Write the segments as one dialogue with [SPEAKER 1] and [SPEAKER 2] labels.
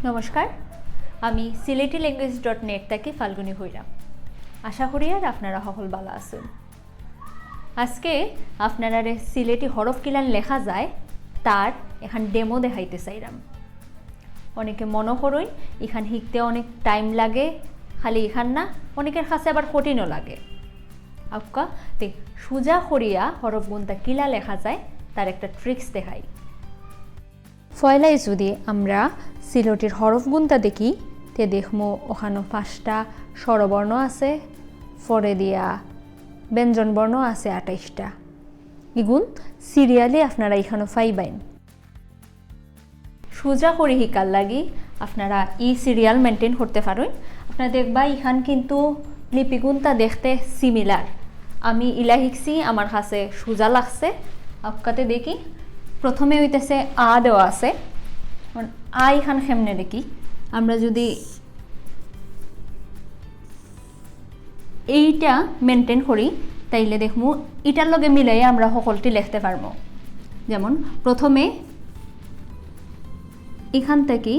[SPEAKER 1] নমস্কার, আমি sylheti.net থেকে ফাল্গুনি হইলাম। আশা করি আর আপনারা সকল ভালো আছেন। আজকে আপনারা সিলেটি হরফ কিলান লেখা যায় তার এখন ডেমো দেখাইতে চাইলাম। অনেকে মনে করুন এখান শিখতে অনেক টাইম লাগে, খালি এখান না অনেকের কাছে আবার কঠিনও লাগে। আপকা তে সোজা করিয়া হরফ গুনটা কিলা লেখা যায় তার একটা ট্রিক্স দেখাই। পয়লাই যদি আমরা সিলটির হরফ গুনটা দেখি তে দেখমো ওখানে 5টা স্বরবর্ণ আছে, পরে দিয়া ব্যঞ্জন বর্ণ আছে 28টা। এগুন সিরিয়ালি আপনারা এখানে পাইবেন। সোজা করে শিকার লাগি আপনারা এই সিরিয়াল মেনটেন করতে পারেন। আপনারা দেখবা এখান কিন্তু লিপিগুনটা দেখতে সিমিলার। আমি ইলা শিখছি, আমার কাছে সোজা লাগছে। আপকাতে দেখি প্রথমে হইতেছে আ দেওয়া আছে, আ এখান কেমনে দেখি আমরা যদি এইটা মেনটেন করি তাইলে দেখমু এটার লগে মিলাই আমরা সকলটি লিখতে পারবো। যেমন প্রথমে এখান থেকে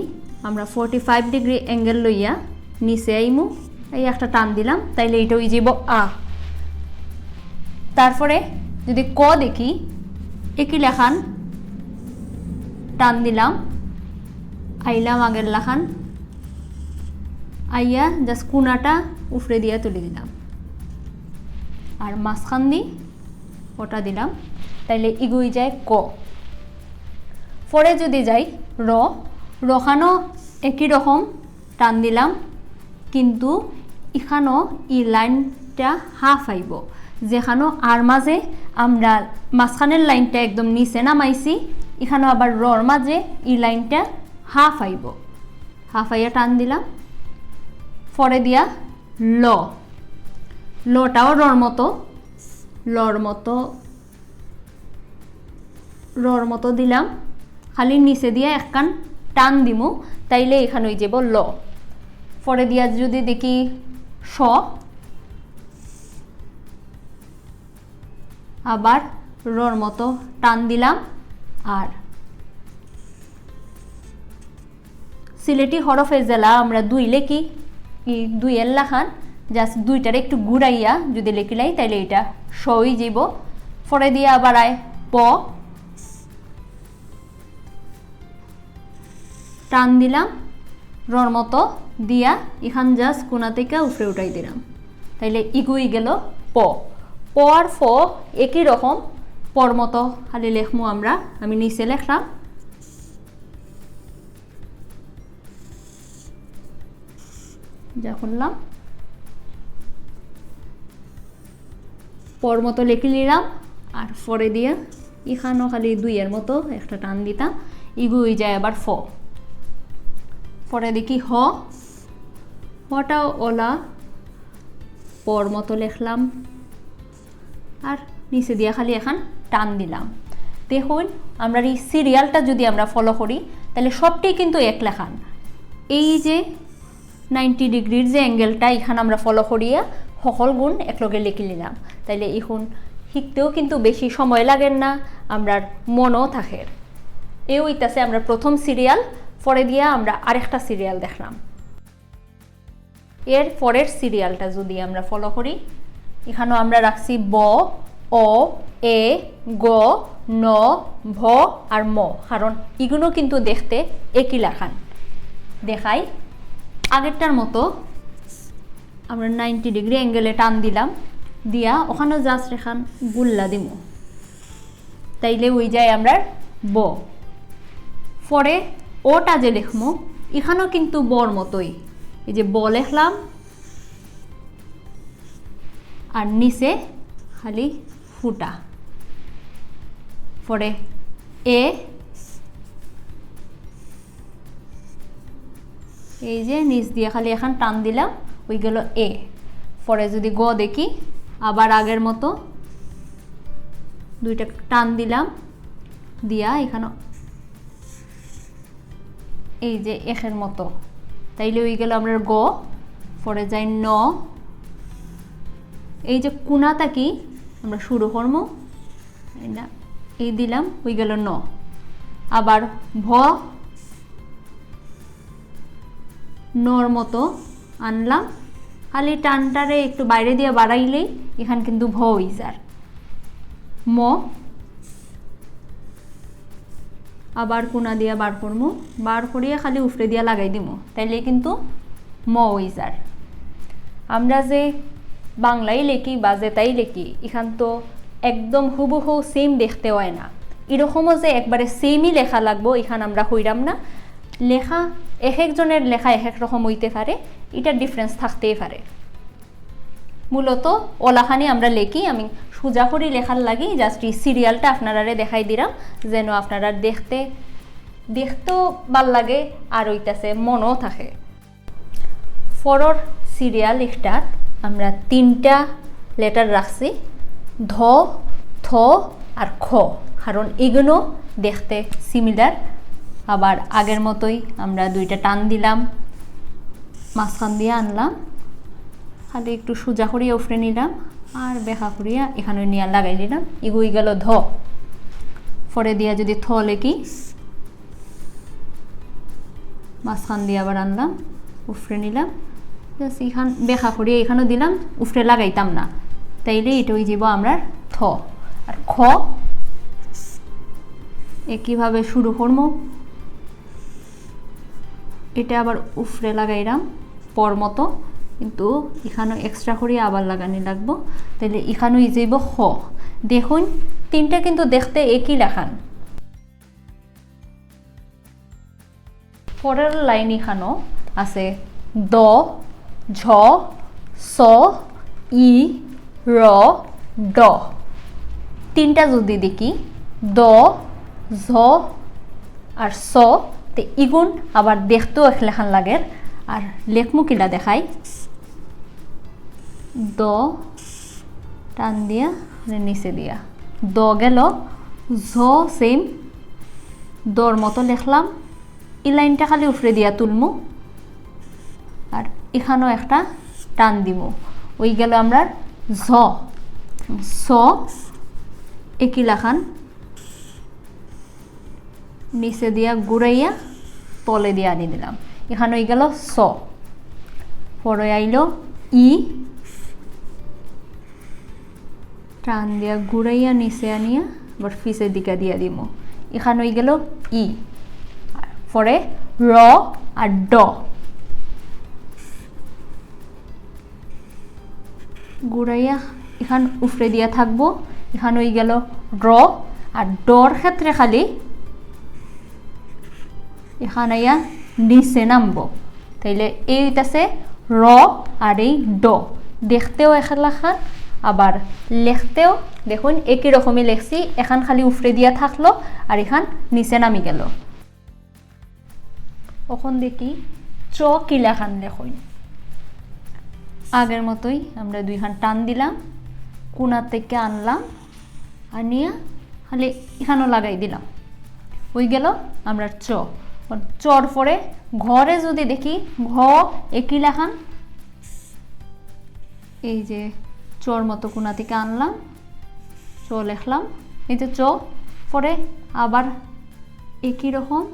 [SPEAKER 1] আমরা 45 ডিগ্রি অ্যাঙ্গেল লইয়া নিচে আইমু, এই একটা টান দিলাম তাইলে এটা হয়ে যাব আ। তারপরে যদি ক দেখি একই লেখান টান দিলাম, আইলাম আগের লেখান, আইয়া জাস্ট কোনাটা উফরে দিয়া তুলে দিলাম আর মাঝখান দি ওটা দিলাম, তাইলে ইগুই যায় ক। পরে যদি যাই র, রখানো একই রকম টান দিলাম, কিন্তু এখানেও ই লাইনটা হাফ আইব। যেখানেও আর মাঝে আমরা মাঝখানের লাইনটা একদম নিচে নামাইছি, এখানেও আবার রর মাঝে ই লাইনটা হাফ আইব। হাফ আইয়া টান দিলাম, পরে দিয়া ল, লটাও রর মতো দিলাম, খালি নিচে দিয়া একখান টান দিমু তাইলে এখানে হয়ে যাব ল। পরে দিয়া যদি দেখি স, আবার রর মতো টান দিলাম। আর সিলেটি হরফের জেলা আমরা দুই লেখি, এই দুইয়ের লাখান জাস্ট দুইটার একটু ঘুরাইয়া যদি লেখিলাই তাইলে এটা সই যাব। পরে দিয়ে আবার আয় প, টান দিলাম, রর মতো দিয়া এখান জাস্ট কোনা থেকে উপরে উঠাই দিলাম, তাইলে ইগুই গেল প। প আর ফ একই রকম, পর মতো খালি লেখমু আমরা। আমি নিচে লেখলাম, যা করলাম পর মতো লেখি নিলাম, আর পরে দিয়ে এখানেও খালি দুইয়ের মতো একটা টান দিতাম, ইগুই যায় আবার ফ। পরে দেখি হ, হটাও ওলা পর মতো লেখলাম আর নিচে দিয়ে খালি এখন টান দিলাম। দেখুন আমরা এই সিরিয়ালটা যদি আমরা ফলো করি তাহলে সবটাই কিন্তু এক লেখান। এই যে 90 ডিগ্রির যে অ্যাঙ্গেলটা এখানে আমরা ফলো করিয়া সকল গুণ একলগে লিখে নিলাম, তাইলে এখন শিখতেও কিন্তু বেশি সময় লাগে না, আমরা মনও থাকে। এই হইতাছে আমরা প্রথম সিরিয়াল। পরে দিয়া আমরা আরেকটা সিরিয়াল দেখলাম। এর পরের সিরিয়ালটা যদি আমরা ফলো করি, এখানেও আমরা রাখছি ব, অ, এ, গ, ন, ভ আর ম, কারণ এগুলো কিন্তু দেখতে একই লেখান। দেখাই আগেরটার মতো আমরা 90 ডিগ্রি অ্যাঙ্গেলে টান দিলাম, দিয়া ওখানেও জাস্ট এখান গুল্লা দিমু, তাইলে ওই যায় আমরা ব। পরে ওটা যে লিখমু এখানেও কিন্তু বর মতোই, এই যে ব লিখলাম আর নিচে খালি ফুটা। পরে এ, এই যে নিচ দিয়ে খালি এখন টান দিলাম, ওই গেল এ। পরে যদি গ দেখি আবার আগের মতো দুইটা টান দিলাম, দিয়া এখানে এই যে একের মতো, তাইলে ওই গেল আমরা গ। পরে যাই ন, এই যে কোনাটা কি আমরা শুরু করবো, এই দিলাম, ওই গেল ন। আবার ভ, নর মতো আনলাম, খালি টানটারে একটু বাইরে দিয়ে বাড়াইলেই এখান কিন্তু ভ হয়ে যায়। ম আবার কোনা দিয়া বার করমু, বার করিয়া খালি উফরে দিয়া লাগাই দিমু, তাইলে কিন্তু ম হয়ে যায়। আমরা যে বাংলাই লেখি বা যেটাই লেখি এখান তো একদম হুবহু সেম দেখতে হয় না, এরকমও যে একবারে সেমই লেখা লাগবো এখান আমরা হইরাম না। লেখা এক একজনের লেখা এক এক রকম হইতে পারে, এটার ডিফারেন্স থাকতেই পারে। মূলত ওলাখানি আমরা লেখি, আমি সোজা করে লেখার লাগি জাস্ট এই সিরিয়ালটা আপনারা দেখাই দিলাম যেন আপনারা দেখতেও ভাল লাগে আর ওইটাছে মনও থাকে। ফরর সিরিয়াল একটাত আমরা 3টা লেটার রাখছি, ধ, থ আর খ, কারণ এগুলো দেখতে সিমিলার। আবার আগের মতোই আমরা 2টা টান দিলাম, মাঝখান দিয়ে আনলাম, খালি একটু সোজা করিয়া উফরে নিলাম আর বেখা করিয়া এখানে নিয়ে লাগাই দিলাম, এগুই গেল ধ। পরে দিয়া যদি থ লেখি, মাঝখান দিয়ে আবার আনলাম, উফরে নিলাম, এখান বেখা করিয়া এখানেও দিলাম, উফরে লাগাইতাম না, তাইলে এটা হয়ে যাব আমরা থ। আর খ একইভাবে শুরু করবো, এটা আবার উফরে লাগাইলাম পর মতো, কিন্তু এখানেও এক্সট্রা করিয়া আবার লাগানি লাগবো, তাইলে এখানেও হয়ে যাব খ। দেখুন 3টা কিন্তু দেখতে একই লেখান। পরের লাইন এখানেও আছে দ, ঝ, স, ই, র, ড। 3টা যদি দেখি দ, ঝ আর স, তে ইগুন আবার দেখতেও এক লেখান লাগে। আর লেখমু কিলা দেখাই, দ টান দিয়া নিচে দিয়া দ গেল, ঝ সেম দর মতো লেখলাম, এই লাইনটা খালি উফরে দিয়া তুলমু আর এখানেও একটা টান দিমু, ওই গেল আমরা ঝ। স একই লেখান, নিচে দিয়া ঘুরাইয়া তলে দিয়া আনি দিলাম, এখানে হয়ে গেল স। পরে আইল ই, টান দিয়া ঘুরাইয়া নিচে আনিয়া আবার ফিসের দিকে দিয়া দিব, এখানে হয়ে গেল ই। পরে র আর ড, ঘুরাইয়া এখান উফরে দিয়া থাকবো, এখানে হয়ে গেল র। আর ডর ক্ষেত্রে খালি এখানে আইয়া নিচে নামবো, তাইলে এই হইতাছে র আর এই ড, দেখতেও এক লেখা আবার লেখতেও দেখুন একই রকমই লেখছি, এখান খালি উফরে দিয়া থাকলো আর এখান নিচে নামি গেল। এখন দেখি চ কি লেখান দেখুন, আগের মতোই আমরা 2 খান টান দিলাম, কোনা থেকে আনলাম, আনিয়া খালি এখানেও লাগাই দিলাম, ওই গেল আমরা চ। চর পরে ঘরে যদি দেখি ঘ একই লেখান, এই যে চর মতো কোনা থেকে আনলাম, চ লেখলাম, এই যে চ, পরে আবার একই রকম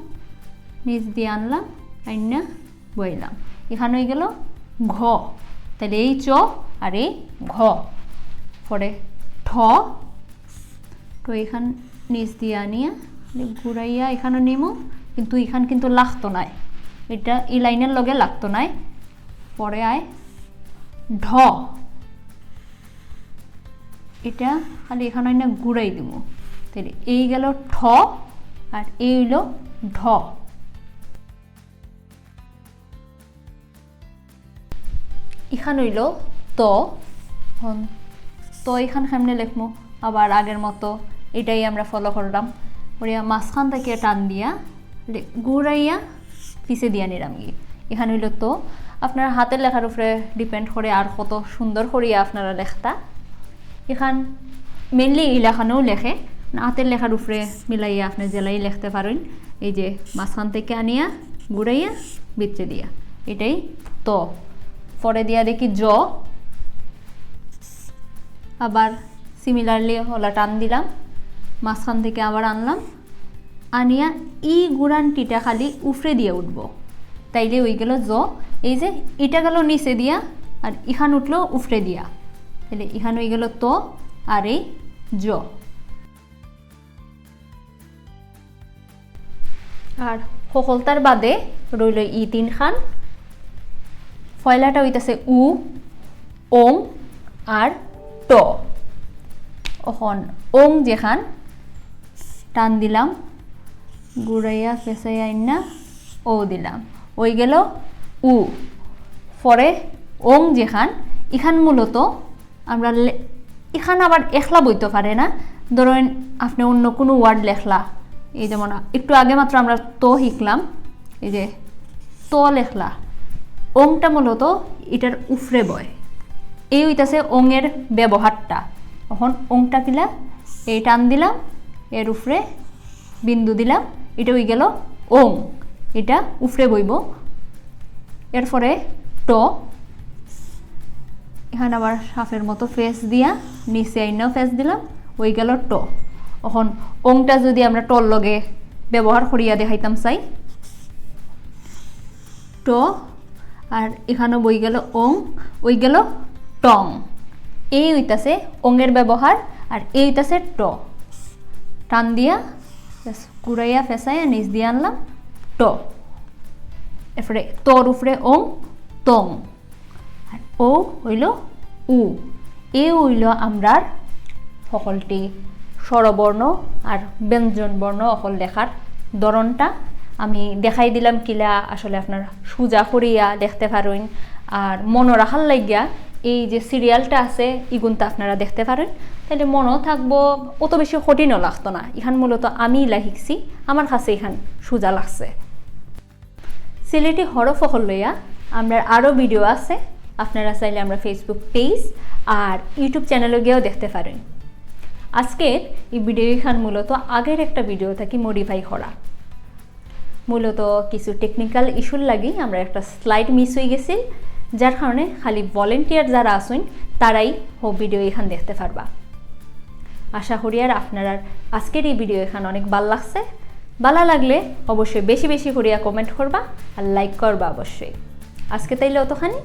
[SPEAKER 1] নিচ দিয়ে আনলাম, আইনা বইলাম, এখানে হয়ে গেল ঘ। তাহলে এই চ আর এই ঘ। পরে ঠ, তো এখান নিচ দিয়ে আনিয়া ঘুরাইয়া এখানে নিমো, কিন্তু এখান কিন্তু লাগতো নাই, এটা এই লাইনের লগে লাগতো নাই। পরে আয় ঢ, এটা খালি এখানে না ঘুরাই দিব, তাহলে এই গেল ঠ আর এই হইল ঢ। এখান হইল ত, তো এখান সামনে লিখবো আবার আগের মতো, এটাই আমরা ফলো করলাম। ওরিয়া মাঝখান থেকে টান দিয়া ঘুরাইয়া পিছে দিয়া নিলাম গিয়ে, এখানে হইল তো। আপনার হাতের লেখার উপরে ডিপেন্ড করে আর কত সুন্দর করিয়া আপনারা লেখতা। এখান মেনলি এই লেখানেও লেখে, হাতের লেখার উপরে মিলাইয়া আপনি জেলাই লিখতে পারেন। এই যে মাঝখান থেকে আনিয়া ঘুরাইয়া বিচ্ছে দিয়া, এটাই তো। পরে দিয়া দেখি জ, আবার সিমিলারলি হলা টান দিলাম, মাঝখান থেকে আবার আনলাম, আনিয়া ই গুড়ানটিটা খালি উফরে দিয়ে উঠব, তাইলে ওই গেল জ। এই যে এটা গেল নিচে দিয়া আর ইখান উঠলো উফরে দিয়া, তাহলে ইখান হয়ে গেল তো আর এই জ। আর সকলতার বাদে রইল ই 3 খান। পয়লাটা হইতাছে উ, ওং আর ট। এখন ওং যেখান টান দিলাম, গুড়াইয়া ফেসাইয়া আইনা ও দিলাম, ওই গেল উ। পরে ওং যেখান ইখান মূলত আমরা এখান আবার একলা বইতে পারে না। ধরেন আপনি অন্য কোনো ওয়ার্ড লেখলা, এই যেমন একটু আগে মাত্র আমরা তো শিখলাম, এই যে তো লেখলা, ওংটা মূলত এটার উফরে বয়। এই হইতাছে ওংয়ের ব্যবহারটা। এখন ওংটা কিলা এই টান দিলাম, এর উফরে বিন্দু দিলাম, এটা হয়ে গেল ওং, এটা উফরে বইব। এরপরে ট, এখানে আবার সাপের মতো ফেস দিয়া নিচে আইনাও ফেস দিলাম, ওই গেল ট। এখন ওংটা যদি আমরা টর লগে ব্যবহার করিয়া দেখাইতাম চাই, ট আর এখানেও বই গেল ওং, ওই গেল টং। এই হইতাছে ওংয়ের ব্যবহার, আর এই হইতাছে ট। টান দিয়া কুড়াইয়া ফেসাইয়া নিচ দিয়ে আনলাম ট। এরপরে তোর উপরে ওং, টং। আর ও হইল উ। এ হইল আমরার সকলটি স্বরবর্ণ আর ব্যঞ্জন বর্ণ অকল লেখার ধরনটা। আমি দেখাই দিলাম কিলা আসলে আপনার সোজা করিয়া দেখতে পারেন। আর মনে রাখার লাগিয়া এই যে সিরিয়ালটা আছে ইগুনটা আপনারা দেখতে পারেন, তাহলে মনেও থাকবো, অত বেশি কঠিনও লাগতো না। এখান মূলত আমি শিখছি, আমার কাছে এখান সোজা লাগছে। সিলেটি হরফ অকল লইয়া আমরা আরও ভিডিও আছে, আপনারা চাইলে আমরা ফেসবুক পেজ আর ইউটিউব চ্যানেলে গিয়েও দেখতে পারেন। আজকের এই ভিডিও এখান মূলত আগের একটা ভিডিও থাকি মডিফাই করা। মূলত কিছু টেকনিক্যাল ইস্যুর লাগি আমরা একটা স্লাইড মিস হয়ে গেছি, যার কারণে খালি ভলেন্টিয়ার যারা আসুন তারাই ভিডিও এখান দেখতে পারবা। আশা করি আর আপনারা আজকের এই ভিডিও এখান অনেক ভাল লাগছে। ভালো লাগলে অবশ্যই বেশি বেশি করিয়া কমেন্ট করবা আর লাইক করবা অবশ্যই। আজকে তাইলে অতখানি।